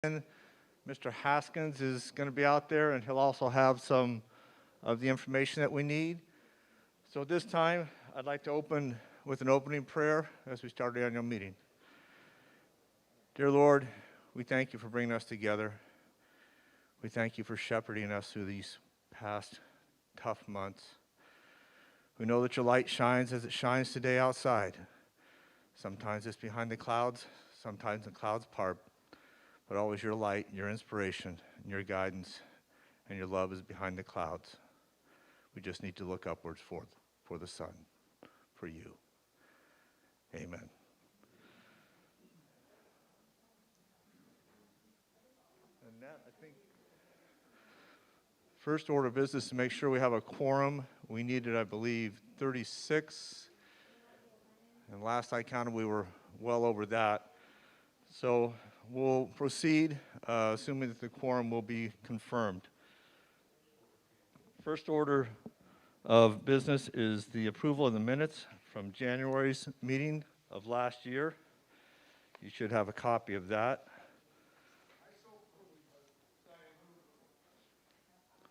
Mr. Haskins is going to be out there, and he'll also have some of the information that we need. So at this time, I'd like to open with an opening prayer as we start the annual meeting. Dear Lord, we thank you for bringing us together. We thank you for shepherding us through these past tough months. We know that your light shines as it shines today outside. Sometimes it's behind the clouds, sometimes the clouds part, but always your light, your inspiration, and your guidance, and your love is behind the clouds. We just need to look upwards for the sun, for you. Amen. And that, I think, first order of business to make sure we have a quorum. We needed, I believe, 36. And last I counted, we were well over that. So we'll proceed, assuming that the quorum will be confirmed. First order of business is the approval of the minutes from January's meeting of last year. You should have a copy of that.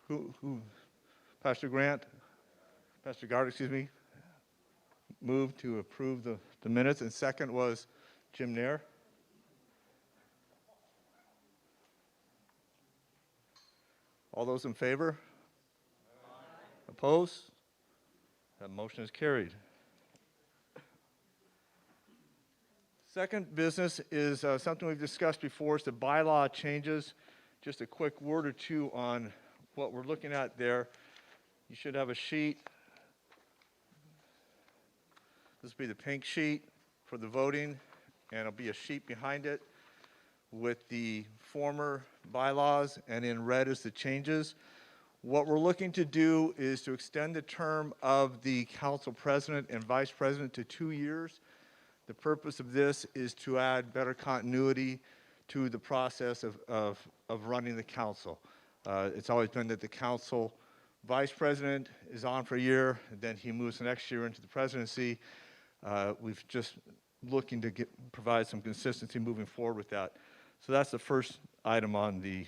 Who? Pastor Grant? Pastor Gard, excuse me, moved to approve the minutes, and second was Jim Nair. All those in favor? Aye. Opposed? That motion is carried. Second business is something we've discussed before. It's the bylaw changes. Just a quick word or two on what we're looking at there. You should have a sheet. This will be the pink sheet for the voting, and it'll be a sheet behind it with the former bylaws, and in red is the changes. What we're looking to do is to extend the term of the council president and vice president to 2 years. The purpose of this is to add better continuity to the process of running the council. It's always been that the council vice president is on for a year, and then he moves the next year into the presidency. We've just looking to provide some consistency moving forward with that. So that's the first item on the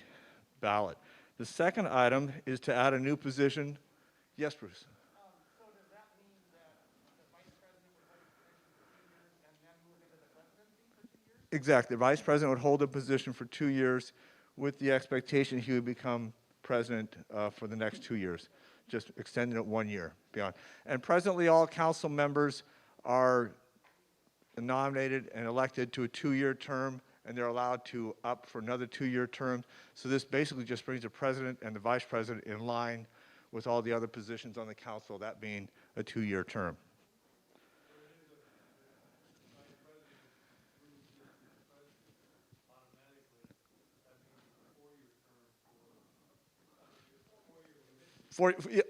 ballot. The second item is to add a new position. Yes, Bruce? So does that mean that the vice president would hold a position for 2 years and then move into the presidency for 2 years? Exactly. The vice president would hold a position for 2 years with the expectation he would become president for the next 2 years, just extending it 1 year beyond. And presently all council members are nominated and elected to a 2-year term, and they're allowed to up for another 2-year term. So this basically just brings the president and the vice president in line with all the other positions on the council, that being a 2-year term.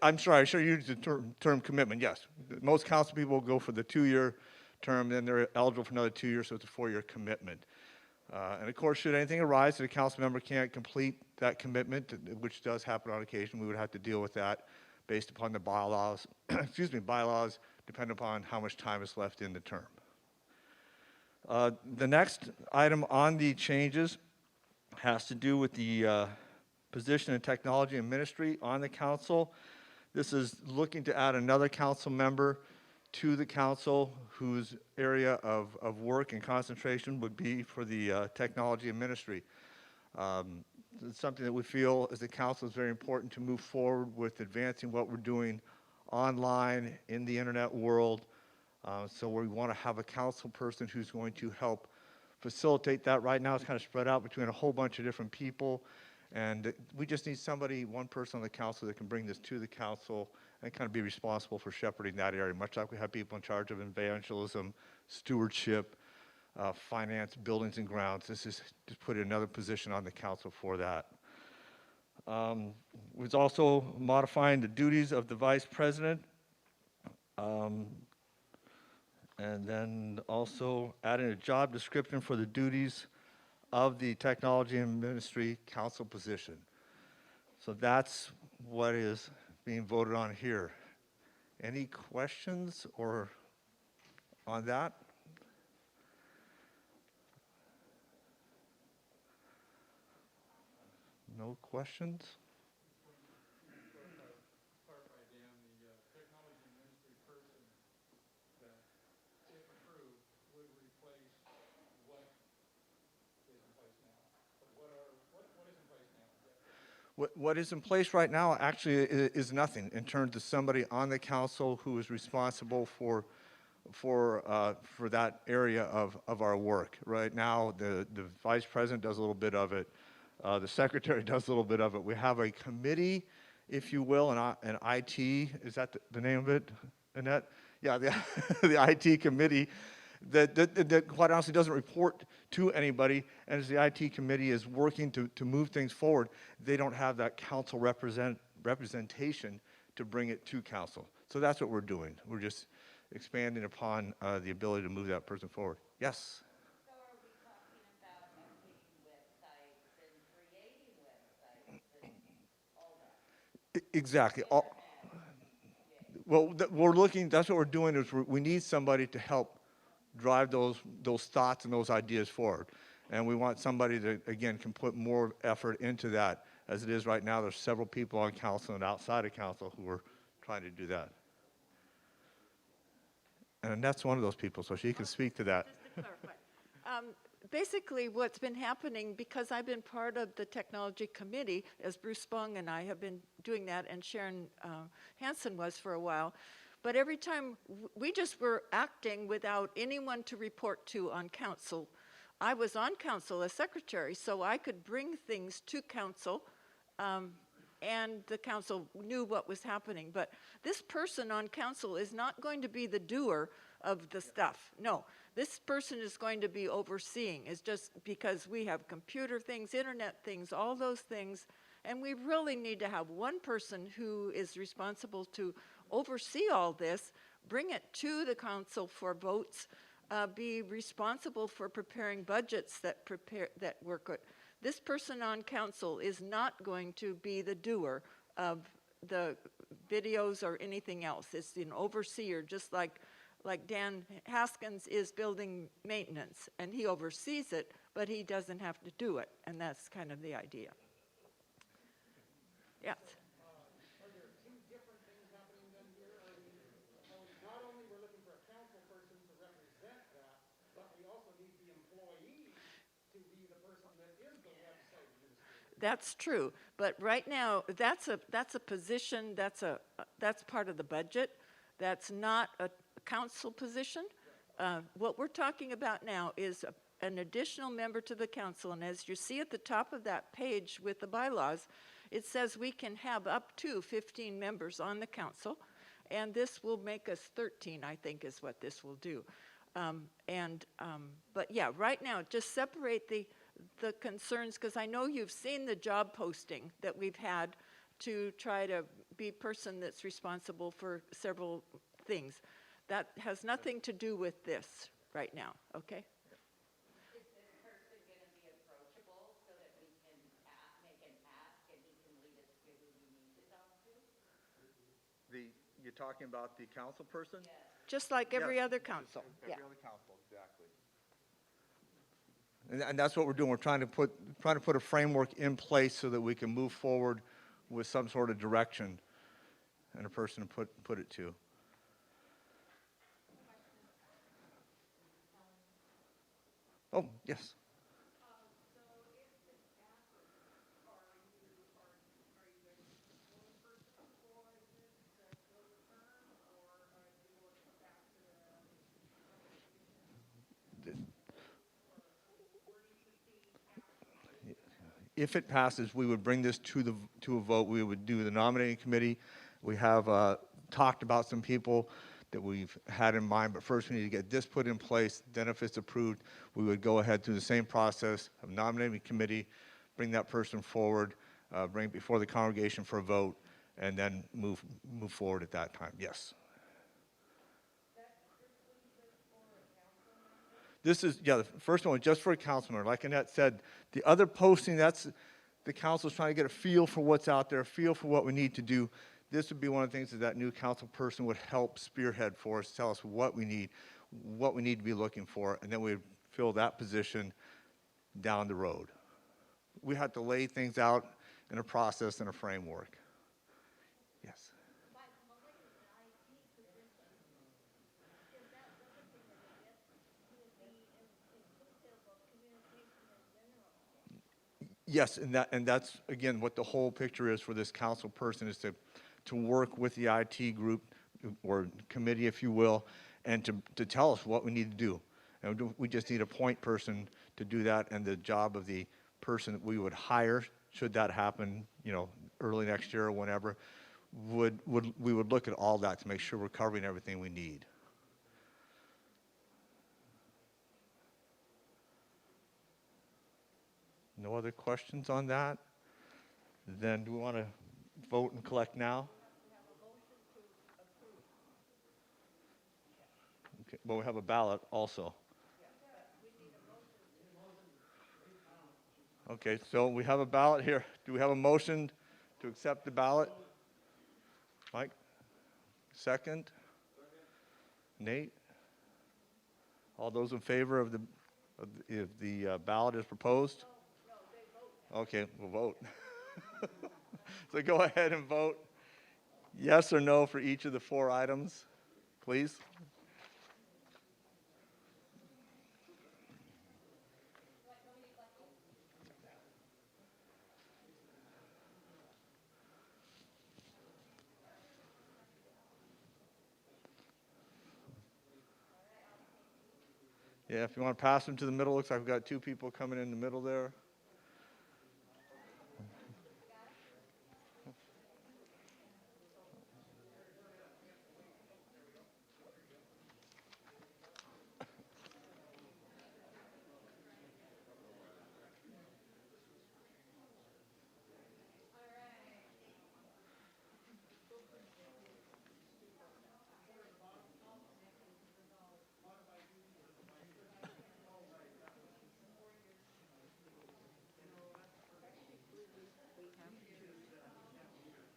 I'm sorry, I should use the term commitment, yes. Most council people go for the 2-year term, then they're eligible for another 2 years, so it's a 4-year commitment. And of course, should anything arise that a council member can't complete that commitment, which does happen on occasion, we would have to deal with that based upon the bylaws, bylaws depending upon how much time is left in the term. The next item on the changes has to do with the position in technology and ministry on the council. This is looking to add another council member to the council whose area of work and concentration would be for the technology and ministry. It's something that we feel as a council is very important to move forward with advancing what we're doing online in the internet world. So we want to have a council person who's going to help facilitate that. Right now it's kind of spread out between a whole bunch of different people, and we just need somebody, one person on the council that can bring this to the council and kind of be responsible for shepherding that area, much like we have people in charge of evangelism, stewardship, finance, buildings and grounds. This is just put another position on the council for that. Was also modifying the duties of the vice president, and then also adding a job description for the duties of the technology and ministry council position. So that's what is being voted on here. Any questions or on that? No questions? Clarify, Dan, the technology ministry person that, if approved, would replace what is in place now. So what is in place now? What is in place right now actually is nothing in terms of somebody on the council who is responsible for that area of our work. Right now, the vice president does a little bit of it. The secretary does a little bit of it. We have a committee, if you will, an IT, is that the name of it, Annette? Yeah, the, the IT committee that quite honestly doesn't report to anybody, and as the IT committee is working to move things forward, they don't have that council representation to bring it to council. So that's what we're doing. We're just expanding upon the ability to move that person forward. Yes? So are we talking about updating websites and creating websites and all that? Exactly. Internet, Well, we're looking, that's what we're doing is we need somebody to help drive those thoughts and those ideas forward. And we want somebody that, again, can put more effort into that. As it is right now, there's several people on council and outside of council who are trying to do that. And Annette's one of those people, so she can speak to that. Just to clarify, basically what's been happening, because I've been part of the technology committee, as Bruce Spong and I have been doing that, and Sharon Hansen was for a while, but every time we just were acting without anyone to report to on council. I was on council as secretary, so I could bring things to council, and the council knew what was happening. But this person on council is not going to be the doer of the stuff. No, this person is going to be overseeing. It's just because we have computer things, internet things, all those things, and we really need to have one person who is responsible to oversee all this, bring it to the council for votes, be responsible for preparing budgets that work good. This person on council is not going to be the doer of the videos or anything else. It's an overseer, just like Dan Haskins is building maintenance, and he oversees it, but he doesn't have to do it, and that's kind of the idea. Yes. Are there two different things happening then here? Are we, not only we're looking for a council person to represent that, but we also need the employee to be the person that is the website administrator. That's true, but right now, that's a position, that's part of the budget. That's not a council position. What we're talking about now is an additional member to the council, and as you see at the top of that page with the bylaws, it says we can have up to 15 members on the council, and this will make us 13, I think, is what this will do. But yeah, right now, just separate the concerns, because I know you've seen the job posting that we've had to try to be person that's responsible for several things. That has nothing to do with this right now, okay? Is this person going to be approachable so that we can make an ask and he can lead us to who we need to talk to? You're talking about the council person? Yes. Just like every Yes. other council, yeah. Every other council, exactly. And that's what we're doing. We're trying to put a framework in place so that we can move forward with some sort of direction and a person to put it to. Oh, yes. If it passes, we would bring this to a vote. We would do the nominating committee. We have talked about some people that we've had in mind, but first we need to get this put in place. Then if it's approved, we would go ahead through the same process of nominating committee, bring that person forward, bring it before the congregation for a vote, and then move forward at that time. Yes. This is, yeah, the first one was just for a council member. Like Annette said, the other posting, that's the council's trying to get a feel for what's out there, a feel for what we need to do. This would be one of the things that new council person would help spearhead for us, tell us what we need to be looking for, and then we would fill that position down the road. We have to lay things out and a process and a framework. Yes. But Melissa, the IT position, is that sort of thing that I guess would be inclusive of communication in general? Yes, and that's, again, what the whole picture is for this council person, is to work with the IT group, or committee, if you will, and to tell us what we need to do. And we just need a point person to do that, and the job of the person that we would hire, should that happen, early next year or whenever, we would look at all that to make sure we're covering everything we need. No other questions on that? Then do we want to vote and collect now? Okay, well, we have a ballot also. Okay, so we have a ballot here. Do we have a motion to accept the ballot? Mike? Second? Nate? All those in favor of if the ballot is proposed? Okay, we'll vote. So go ahead and vote yes or no for each of the 4 items, please. Yeah, if you want to pass them to the middle, looks like we've got 2 people coming in the middle there.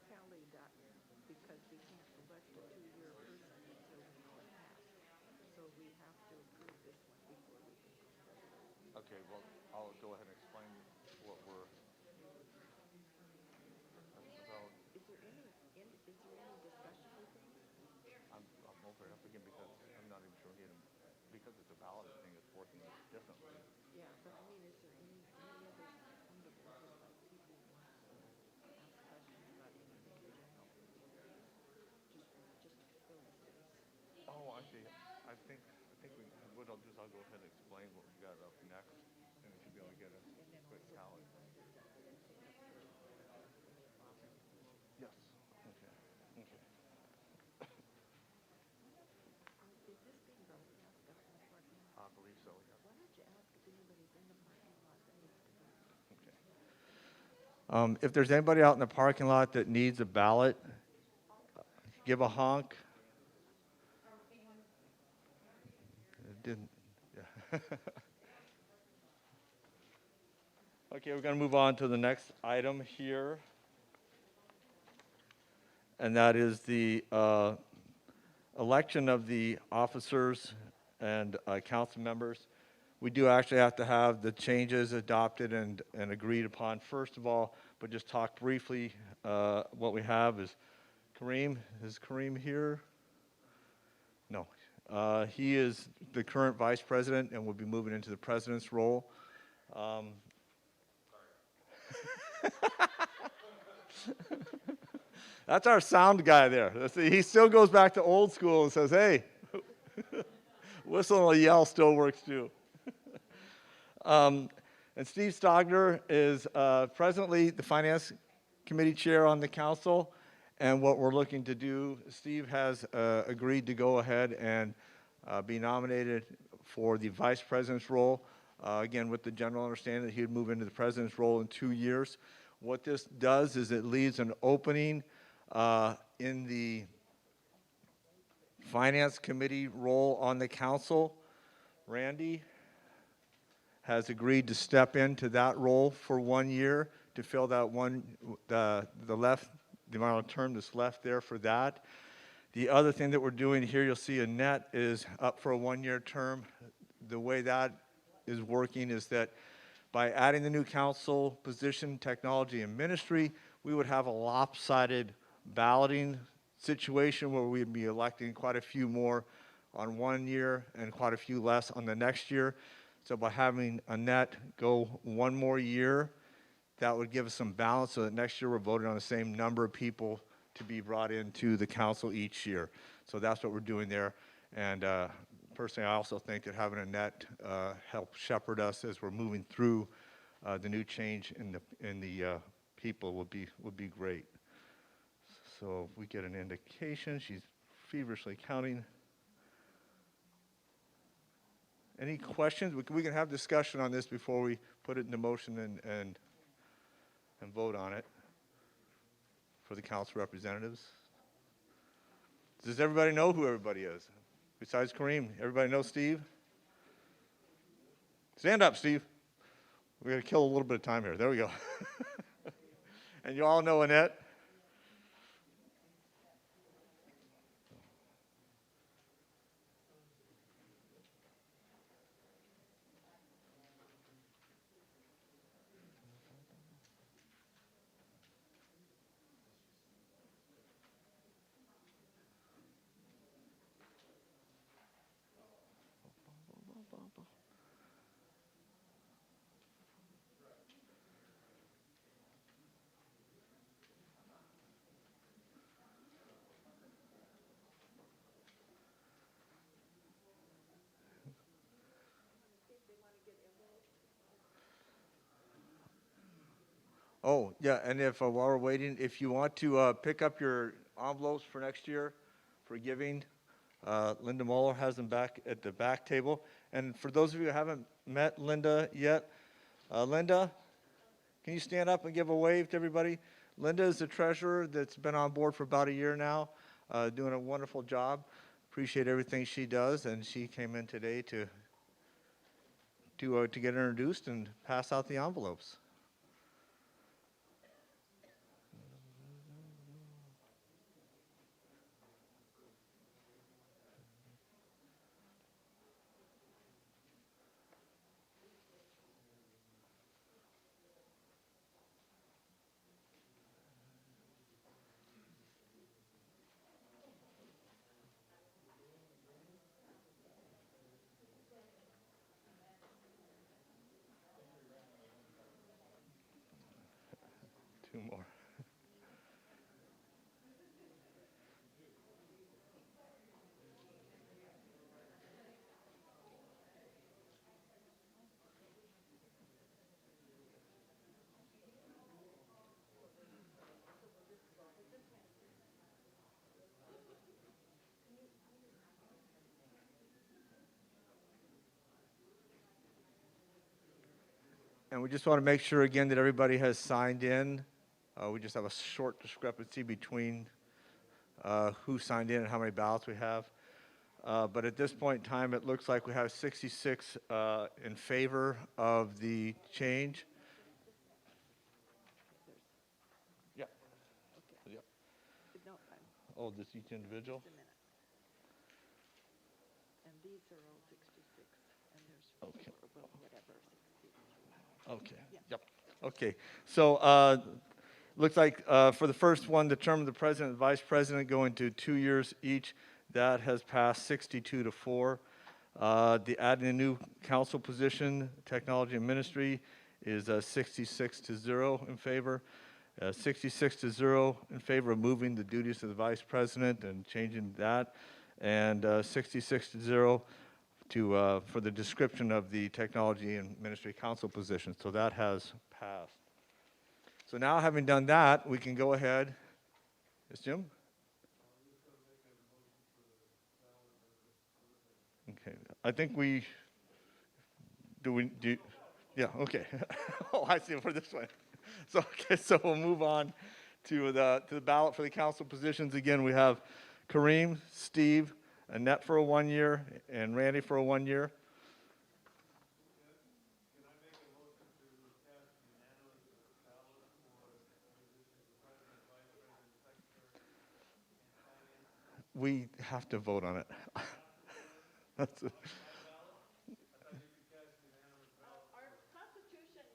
Tally that, because we can't elect a 2-year person until we know it passed. So we have to approve this one before we can go further. Okay, well, I'll go ahead and explain what we're. Is there any discussion with things? I'm over it up again because I'm not even sure because it's a ballot thing, it's working differently. Yeah, but I mean, is there any other fundable, like people want to ask questions about anything in general? Just to fill the space. Oh, I see. I think what I'll do is I'll go ahead and explain what we got up next, and we should be able to get a quick tally. Yes. Okay. Okay. Is this being broadcast out in the parking lot? I believe so. Yeah. Why don't you ask if anybody's in the parking lot that needs to vote? Okay. If there's anybody out in the parking lot that needs a ballot, give a honk. It didn't. Yeah. Okay, we're going to move on to the next item here, and that is the election of the officers and council members. We do actually have to have the changes adopted and agreed upon first of all, but just talk briefly. What we have is Kareem. Is Kareem here? No. He is the current vice president and will be moving into the president's role. That's our sound guy there. He still goes back to old school and says, hey, whistle and yell still works too. And Steve Stogner is presently the Finance Committee Chair on the council. And what we're looking to do, Steve has agreed to go ahead and be nominated for the vice president's role. Again, with the general understanding that he would move into the president's role in 2 years. What this does is it leaves an opening in the Finance Committee role on the council. Randy has agreed to step into that role for 1 year to fill that the amount of term that's left there for that. The other thing that we're doing here, you'll see Annette is up for a 1-year term. The way that is working is that by adding the new council position, technology and ministry, we would have a lopsided balloting situation where we'd be electing quite a few more on one year and quite a few less on the next year. So by having Annette go one more year, that would give us some balance so that next year we're voting on the same number of people to be brought into the council each year. So that's what we're doing there. And personally, I also think that having Annette help shepherd us as we're moving through the new change in the people would be great. So if we get an indication, she's feverishly counting. Any questions? We can have discussion on this before we put it into motion and vote on it for the council representatives. Does everybody know who everybody is? Besides Kareem, everybody know Steve? Stand up, Steve. We're going to kill a little bit of time here. There we go. And you all know Annette? Oh, yeah, and if while we're waiting, if you want to pick up your envelopes for next year for giving, Linda Moeller has them back at the back table. And for those of you who haven't met Linda yet, Linda, can you stand up and give a wave to everybody? Linda is the treasurer that's been on board for about a year now, doing a wonderful job. Appreciate everything she does, and she came in today to get introduced and pass out the envelopes. Two more. And we just want to make sure again that everybody has signed in. We just have a short discrepancy between who signed in and how many ballots we have. But at this point in time, it looks like we have 66 in favor of the change. Yeah. Yeah. No, Oh, this each individual? just a minute. And these are all 66, and there's Okay. well, whatever, 60. Okay. Yeah. Yep. Okay. So looks like for the first one, the term of the president and vice president going to 2 years each. That has passed 62-4. The adding a new council position, technology and ministry, is 66-0 in favor. 66-0 in favor of moving the duties of the vice president and changing that, and 66-0 for the description of the technology and ministry council position. So that has passed. So now, having done that, we can go ahead. Yes, Jim? Okay. I think we do. Yeah. Okay. Oh, I see. For this one. So okay. So we'll move on to the ballot for the council positions. Again, we have Kareem, Steve, Annette for a 1 year, and Randy for a 1 year. We have to vote on it. That's Our Constitution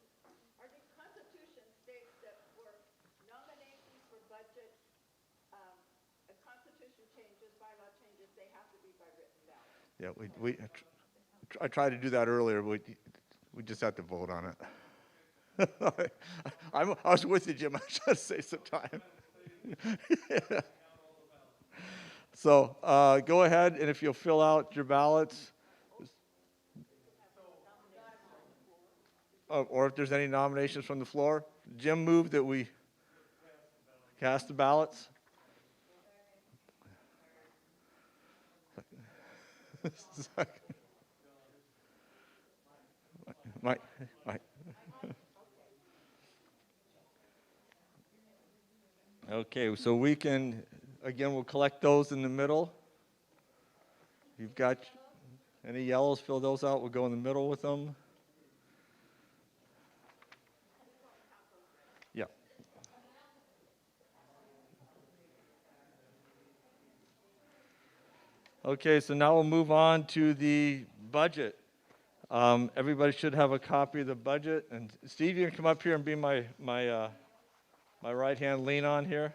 position changes, bylaw changes, they have to be by written ballot. Yeah, I tried to do that earlier, but we just have to vote on it. I was with you, Jim. I was trying to save some time. Yeah. So go ahead, and if you'll fill out your ballots, or if there's any nominations from the floor. Jim moved that we cast the ballots. Mike. Okay, so we can, again, we'll collect those in the middle. You've got any yellows, fill those out. We'll go in the middle with them. Yeah. Okay, so now we'll move on to the budget. Everybody should have a copy of the budget. And Steve, you can come up here and be my right-hand lean on here.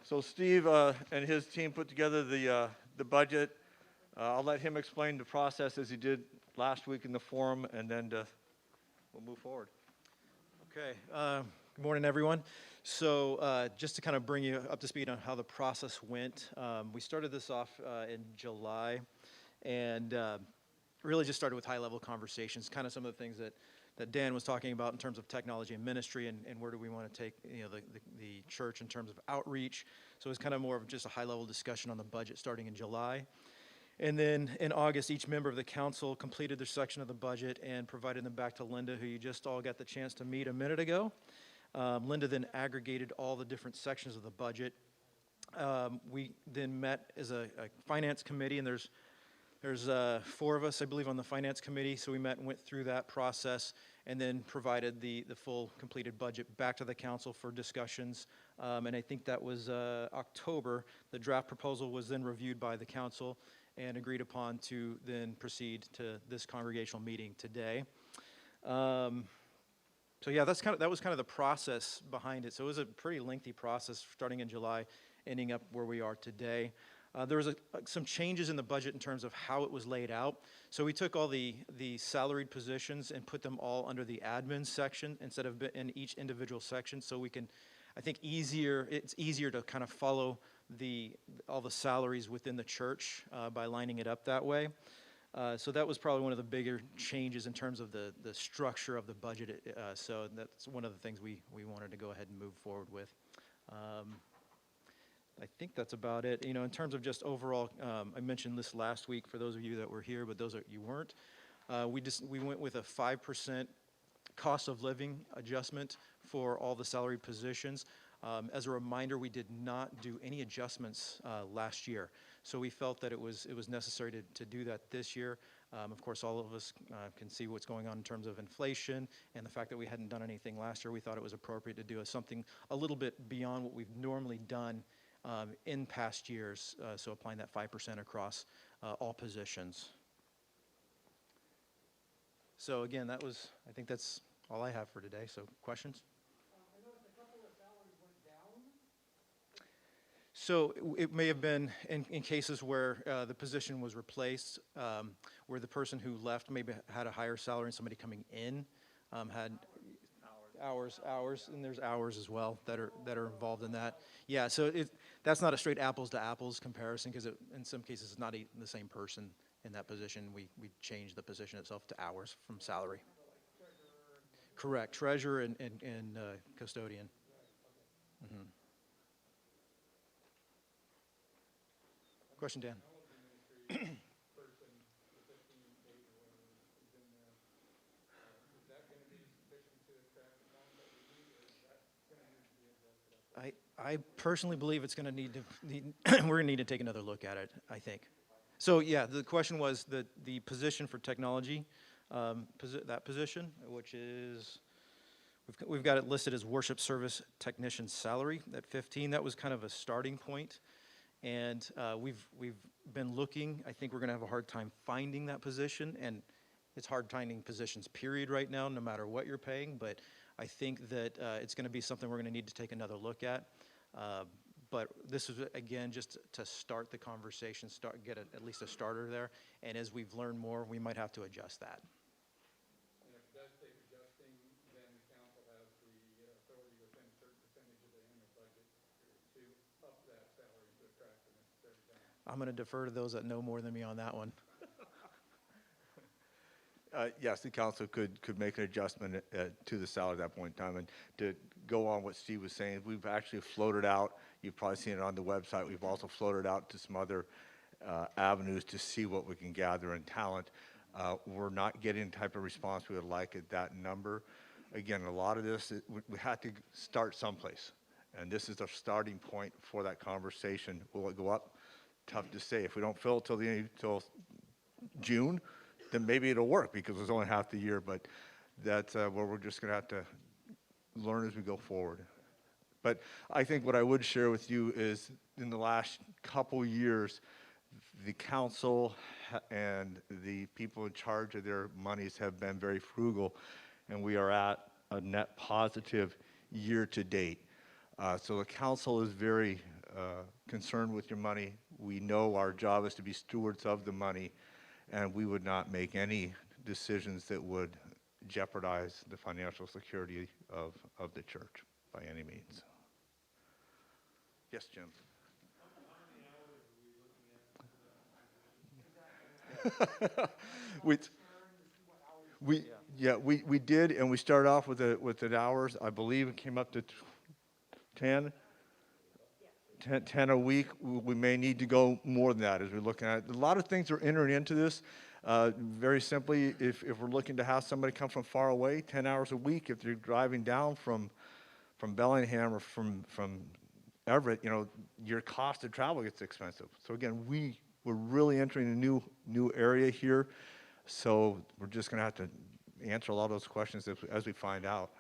So Steve and his team put together the budget. I'll let him explain the process as he did last week in the forum, and then we'll move forward. Okay, good morning, everyone. So just to kind of bring you up to speed on how the process went, we started this off in July, and really just started with high-level conversations, kind of some of the things that Dan was talking about in terms of technology and ministry, and where do we want to take the church in terms of outreach. So it was kind of more of just a high-level discussion on the budget starting in July. And then in August, each member of the council completed their section of the budget and provided them back to Linda, who you just all got the chance to meet a minute ago. Linda then aggregated all the different sections of the budget. We then met as a finance committee, and there's 4 of us, I believe, on the finance committee. So we met and went through that process and then provided the full completed budget back to the council for discussions. And I think that was October. The draft proposal was then reviewed by the council and agreed upon to then proceed to this congregational meeting today. So yeah, that was kind of the process behind it. So it was a pretty lengthy process starting in July, ending up where we are today. There was some changes in the budget in terms of how it was laid out. So we took all the salaried positions and put them all under the admin section instead of in each individual section, so we can, I think, it's easier to kind of follow all the salaries within the church by lining it up that way. So that was probably one of the bigger changes in terms of the structure of the budget. So that's one of the things we wanted to go ahead and move forward with. I think that's about it. In terms of just overall, I mentioned this last week for those of you that were here, but those that you weren't. We went with a 5% cost of living adjustment for all the salary positions. As a reminder, we did not do any adjustments last year, so we felt that it was necessary to do that this year. Of course, all of us can see what's going on in terms of inflation and the fact that we hadn't done anything last year. We thought it was appropriate to do something a little bit beyond what we've normally done in past years, so applying that 5% across all positions. So again, I think that's all I have for today, so questions? I noticed a couple of salaries went down. So it may have been in cases where the position was replaced, where the person who left maybe had a higher salary and somebody coming in had hours, and there's hours as well that are involved in that. Yeah, so that's not a straight apples to apples comparison, because in some cases it's not the same person in that position. We changed the position itself to hours from salary. Correct, treasurer and custodian. Mm-hmm. Question, Dan? I personally believe it's going to need we're going to need to take another look at it, I think. So yeah, the question was the position for technology, that position, which is, we've got it listed as worship service technician salary at 15. That was kind of a starting point. And we've been looking. I think we're going to have a hard time finding that position, and it's hard finding positions, period, right now, no matter what you're paying. But I think that it's going to be something we're going to need to take another look at. But this is, again, just to start the conversation, get at least a starter there. And as we've learned more, we might have to adjust that. And if it does take adjusting, then the council has the authority within a certain percentage of the annual budget to up that salary to attract the necessary talent. I'm going to defer to those that know more than me on that one. Yes, the council could make an adjustment to the salary at that point in time. And to go on what Steve was saying, we've actually floated out, you've probably seen it on the website, we've also floated out to some other avenues to see what we can gather in talent. We're not getting the type of response we would like at that number. Again, a lot of this, we had to start someplace. And this is the starting point for that conversation. Will it go up? Tough to say. If we don't fill it till June, then maybe it'll work because it's only half the year, but that's where we're just going to have to learn as we go forward. But I think what I would share with you is in the last couple years, the council and the people in charge of their monies have been very frugal, and we are at a net positive year to date. So the council is very concerned with your money. We know our job is to be stewards of the money, and we would not make any decisions that would jeopardize the financial security of the church by any means. Yes, Jim? We did, and we started off with the hours. I believe it came up to 10 a week. We may need to go more than that as we're looking at it. A lot of things are entering into this. Very simply, if we're looking to have somebody come from far away, 10 hours a week. If they're driving down from Bellingham or from Everett, your cost of travel gets expensive. So again, we're really entering a new area here. So we're just going to have to answer a lot of those questions as we find out.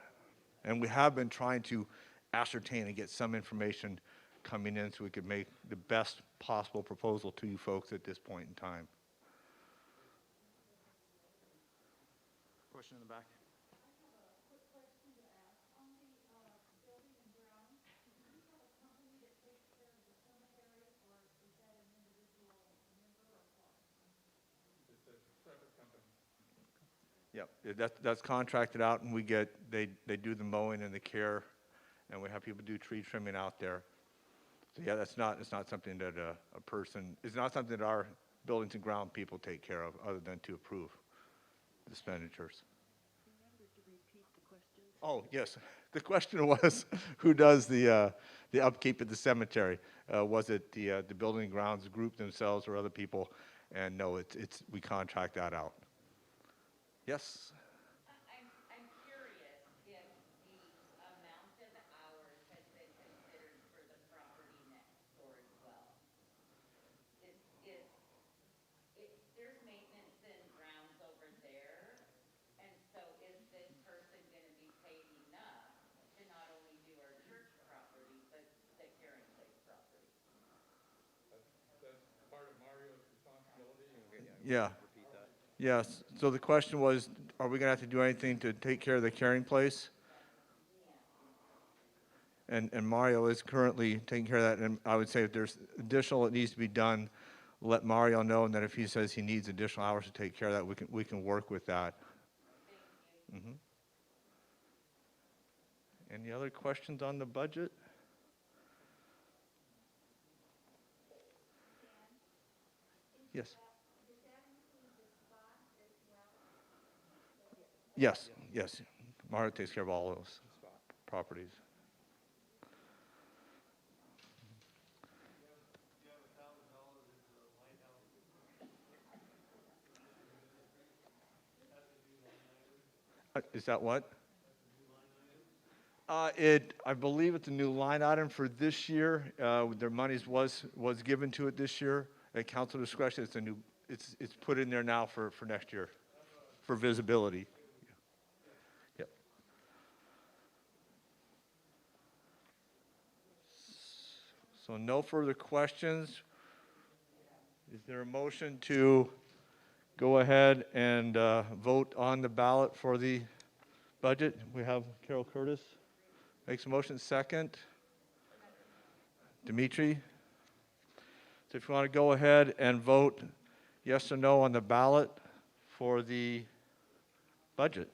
And we have been trying to ascertain and get some information coming in so we could make the best possible proposal to you folks at this point in time. Question in the back. It's a separate company. Yep, that's contracted out, and they do the mowing and the care, and we have people do tree trimming out there. So yeah, it's not something that a person, it's not something that our buildings and ground people take care of other than to approve the expenditures. Remember to repeat the question. Oh, yes. The question was, who does the upkeep at the cemetery? Was it the building and grounds group themselves or other people? And no, we contract that out. Yes? I'm curious if the amount of hours has been considered for the property next door as well. There's maintenance and grounds over there, and so is this person gonna be paid enough to not only do our church property, but the Caring Place property? That's part of Mario's responsibility. Yeah. Repeat that. Yes. So the question was, are we going to have to do anything to take care of the Caring Place? And Mario is currently taking care of that. And I would say if there's additional that needs to be done, let Mario know. And then if he says he needs additional hours to take care of that, we can work with that. Thank you. Any other questions on the budget? Yes. Yes. Mario takes care of all those properties. Is that what? I believe it's a new line item for this year. Their monies was given to it this year at council discretion. It's put in there now for next year, for visibility. Yep. So no further questions. Is there a motion to go ahead and vote on the ballot for the budget. We have Carol Curtis makes a motion, second. Dimitri. So if you want to go ahead and vote yes or no on the ballot for the budget.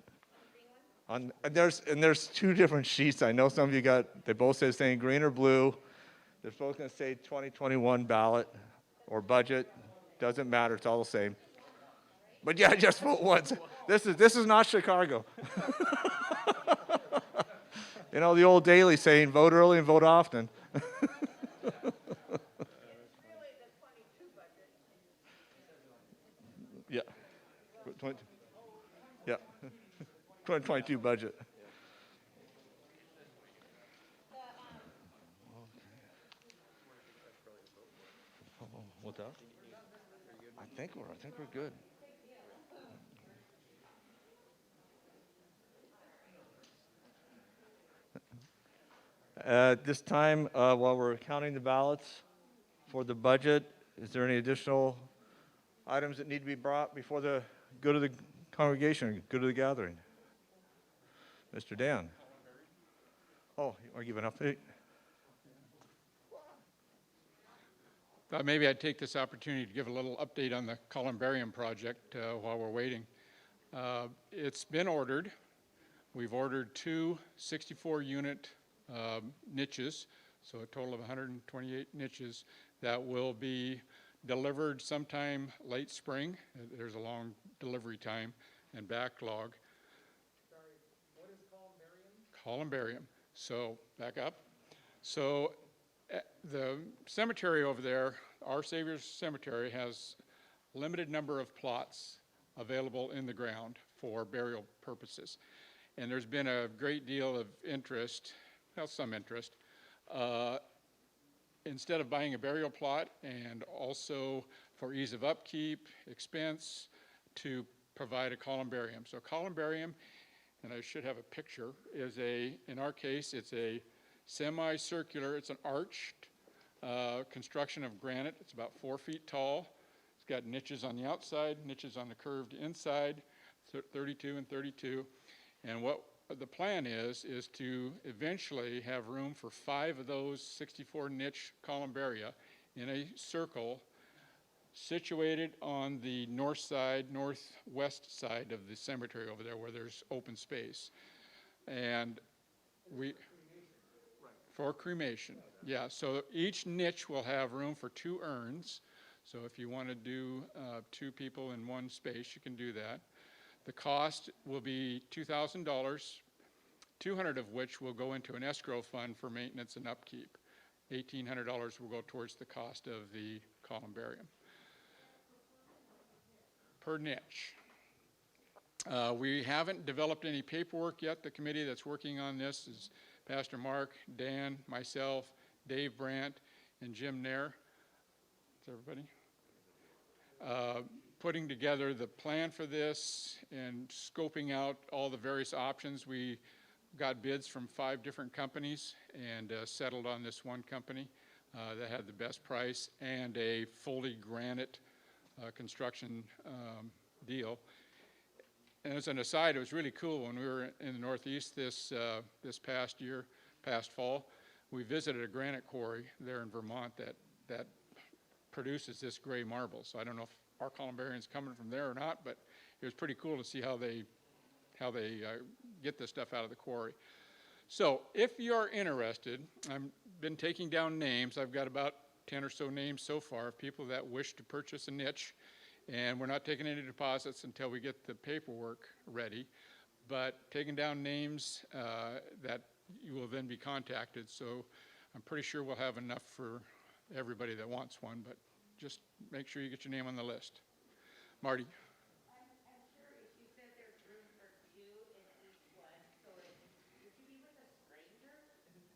And there's two different sheets. I know some of you they both say saying green or blue. They're both going to say 2021 ballot or budget. Doesn't matter. It's all the same. But yeah, just vote once. This is not Chicago. You know the old daily saying, vote early and vote often. Yeah. 20, yeah. 2022 budget. What's that? I think we're good. At this time, while we're counting the ballots for the budget, is there any additional items that need to be brought before go to the congregation, go to the gathering? Mr. Dan. Oh, you want to give an update? Thought maybe I'd take this opportunity to give a little update on the columbarium project while we're waiting. It's been ordered. We've ordered two 64-unit niches, so a total of 128 niches that will be delivered sometime late spring. There's a long delivery time and backlog. Sorry, what is columbarium? Columbarium. So, back up. So, the cemetery over there, Our Savior's Cemetery, has a limited number of plots available in the ground for burial purposes. And there's been a great deal of interest, well, some interest, instead of buying a burial plot and also for ease of upkeep, expense, to provide a columbarium. So columbarium, and I should have a picture, is in our case, it's a semicircular, it's an arched construction of granite. It's about 4 feet tall. It's got niches on the outside, niches on the curved inside, 32 and 32. And what the plan is to eventually have room for 5 of those 64 niche columbaria in a circle situated on the northwest side of the cemetery over there where there's open space. And for cremation, yeah. So each niche will have room for 2 urns. So if you want to do 2 people in one space, you can do that. The cost will be $2,000, $200 of which will go into an escrow fund for maintenance and upkeep. $1,800 will go towards the cost of the columbarium. Per niche. We haven't developed any paperwork yet. The committee that's working on this is Pastor Mark, Dan, myself, Dave Brandt, and Jim Nair. Is everybody? Putting together the plan for this and scoping out all the various options. We got bids from 5 different companies and settled on this one company that had the best price and a fully granite construction deal. And as an aside, it was really cool when we were in the Northeast this past fall. We visited a granite quarry there in Vermont that produces this gray marble. So I don't know if our columbarium's coming from there or not, but it was pretty cool to see how they get this stuff out of the quarry. So if you're interested, I've been taking down names. I've got about 10 or so names so far of people that wish to purchase a niche. And we're not taking any deposits until we get the paperwork ready, but taking down names that you will then be contacted. So I'm pretty sure we'll have enough for everybody that wants one, but just make sure you get your name on the list. Marty. I'm sure if you said there's room for 2 in each one, so would you be with a stranger?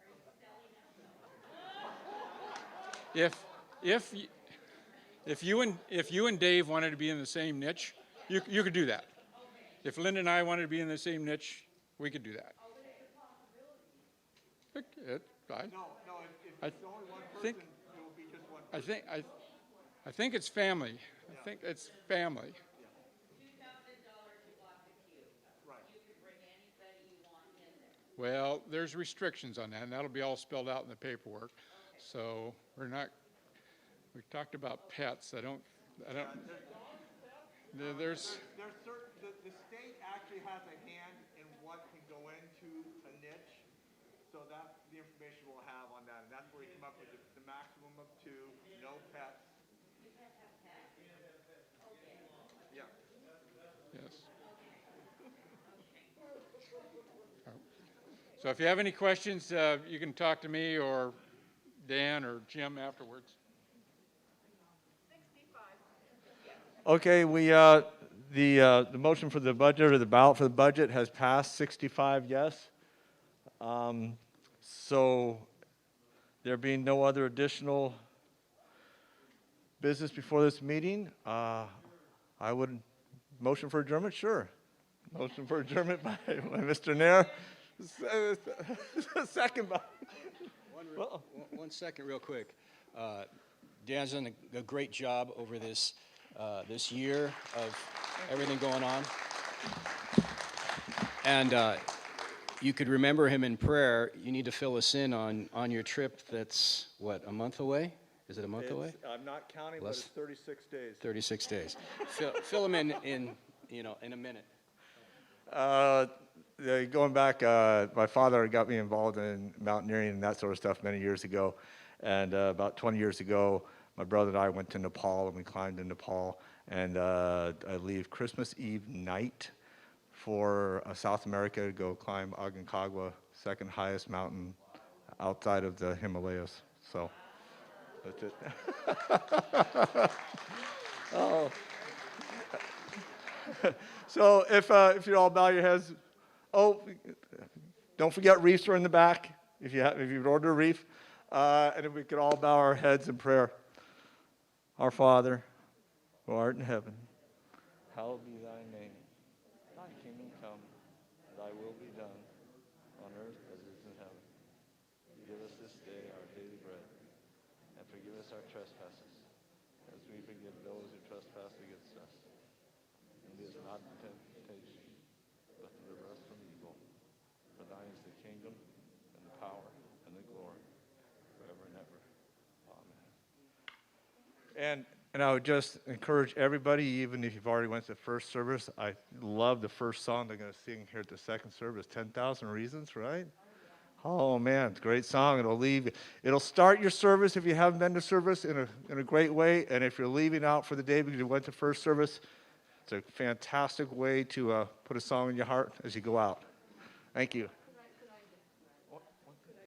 Are you selling out? If you and Dave wanted to be in the same niche, you could do that. Okay. If Linda and I wanted to be in the same niche, we could do that. I think it's family. I think it's family. Well, there's restrictions on that, and that'll be all spelled out in the paperwork. So we're not, we talked about pets. I don't, there's, There's certain, the state actually has a hand in what can go into a niche. So that's the information we'll have on that. And that's where we come up with the maximum of 2, no pets. Yeah. yes. So if you have any questions, you can talk to me or Dan or Jim afterwards. Okay, the motion for the budget or the ballot for the budget has passed 65 yes. So there being no other additional business before this meeting, I would motion for adjournment, sure. Motion for adjournment by Mr. Nair. Second by. One second, real quick. Dan's done a great job over this year of everything going on. And you could remember him in prayer. You need to fill us in on your trip that's, what, a month away? Is it a month away? I'm not counting, but it's 36 days. 36 days. Fill him in a minute. Going back, my father got me involved in mountaineering and that sort of stuff many years ago. And about 20 years ago, my brother and I went to Nepal, and we climbed in Nepal. And I leave Christmas Eve night for South America to go climb Aconcagua, second highest mountain outside of the Himalayas. So that's it. Oh. So if you all bow your heads, don't forget wreaths are in the back if you've ordered a wreath, and if we could all bow our heads in prayer. Our Father, who art in heaven, hallowed be thy name. Thy kingdom come, thy will be done, on earth as it is in heaven. Give us this day our daily bread, and forgive us our trespasses, as we forgive those who trespass against us. And lead us not into temptation, but deliver us from evil. For thine is the kingdom, and the power, and the glory, forever and ever. Amen. And I would just encourage everybody, even if you've already went to the first service, I love the first song they're going to sing here at the second service, 10,000 Reasons, right? Oh man, it's a great song. It'll start your service if you haven't been to service in a great way. And if you're leaving out for the day because you went to first service, it's a fantastic way to put a song in your heart as you go out. Thank you.